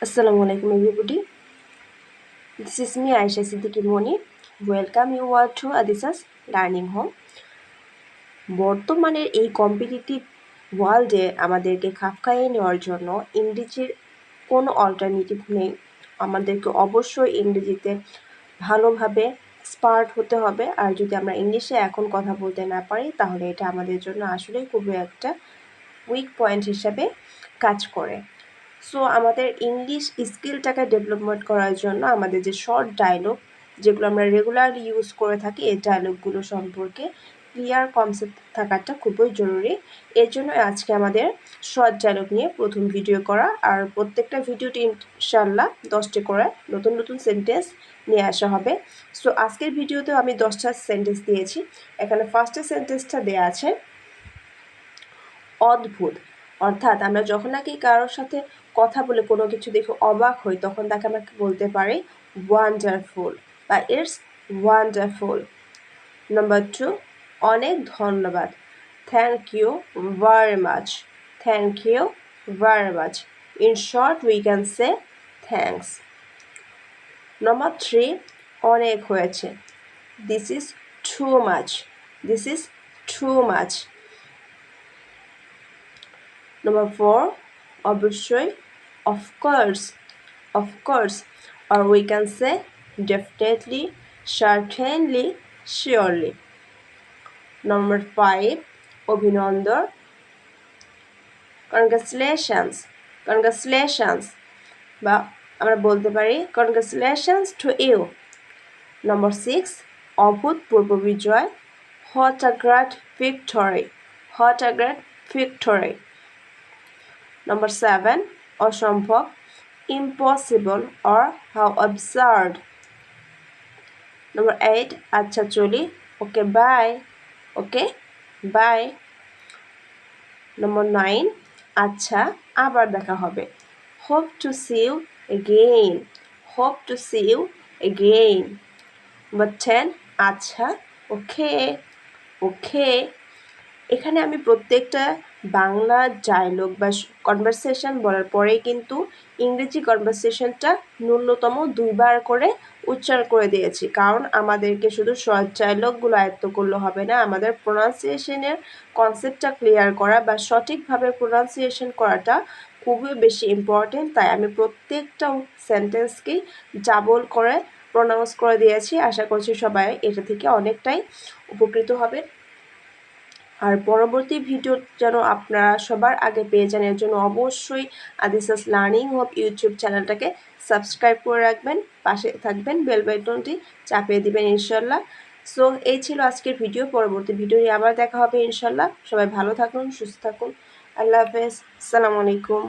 Assalamu alaikum everybody. This is me Aisha Siddiqui Moni. Welcome you all to Adisha's Learning Home. বর্তমানের এই competitive ওয়ার্ল্ডে আমাদেরকে খাপ খাইয়ে নেওয়ার জন্য ইংরেজির কোনো অল্টারনেটিভ নেই। আমাদেরকে অবশ্যই ইংরেজিতে ভালোভাবে এক্সপার্ট হতে হবে। আর যদি আমরা ইংলিশে এখন কথা বলতে না পারি তাহলে এটা আমাদের জন্য আসলেই খুবই একটা উইক পয়েন্ট হিসাবে কাজ করে। সো আমাদের ইংলিশ স্কিলটাকে ডেভেলপমেন্ট করার জন্য আমাদের যে শর্ট ডায়লগ যেগুলো আমরা রেগুলারলি ইউজ করে থাকি এই ডায়লগগুলো সম্পর্কে ক্লিয়ার কনসেপ্ট থাকাটা খুবই জরুরি। এর জন্য আজকে আমাদের শর্ট ডায়লগ নিয়ে প্রথম ভিডিও করা, আর প্রত্যেকটা ভিডিওটি ইনশাল্লাহ 10টি করে নতুন নতুন সেন্টেন্স নিয়ে আসা হবে। সো আজকের ভিডিওতেও আমি 10টা সেন্টেন্স দিয়েছি। এখানে ফার্স্টের সেন্টেন্সটা দেওয়া আছে অদ্ভুত। অর্থাৎ আমরা যখন নাকি কারোর সাথে কথা বলে কোনো কিছু দেখে অবাক হই তখন তাকে আমরা বলতে পারি ওয়ান্ডারফুল বা ইটস ওয়ান্ডারফুল। নাম্বার 2, অনেক ধন্যবাদ। Thank you very much. Thank you very much. In short we can say thanks. Number 3, অনেক হয়েছে। This is too much. This is too much. Number 4, অবশ্যই, of course, or we can say definitely, certainly, surely. Number 5, অভিনন্দন, congratulations, বা আমরা বলতে পারি congratulations to you. Number 6, অভূতপূর্ব বিজয়, what a great victory. Number 7, অসম্ভব, impossible or how absurd. Number 8, আচ্ছা চলি, okay bye. Number 9, আচ্ছা আবার দেখা হবে, hope to see you again. Number 10, আচ্ছা okay. এখানে আমি প্রত্যেকটা বাংলা ডায়লগ বা কনভারসেশন বলার পরেই কিন্তু ইংরেজি কনভারসেশনটা ন্যূনতম 2 বার করে উচ্চারণ করে দিয়েছি, কারণ আমাদেরকে শুধু শর্ট ডায়লগগুলো আয়ত্ত করলে হবে না, আমাদের প্রোনাউন্সিয়েশনের কনসেপ্টটা ক্লিয়ার করা বা সঠিকভাবে প্রোনাউন্সিয়েশন করাটা খুবই বেশি ইম্পর্টেন্ট। তাই আমি প্রত্যেকটা সেন্টেন্সকেই ডাবল করে প্রোনাউন্স করে দিয়েছি। আশা করছি সবাই এটা থেকে অনেকটাই উপকৃত হবে। আর পরবর্তী ভিডিও যেন আপনারা সবার আগে পেয়ে যান এর জন্য অবশ্যই আদিসাস লার্নিং হব ইউটিউব চ্যানেলটাকে সাবস্ক্রাইব করে রাখবেন, পাশে থাকবেন, বেল বাটনটি চাপিয়ে দিবেন ইনশাল্লাহ। সো এই ছিল আজকের ভিডিও। পরবর্তী ভিডিও আবার দেখা হবে ইনশাল্লাহ। সবাই ভালো থাকুন, সুস্থ থাকুন। আল্লাহ হাফেজ। আসসালামু আলাইকুম।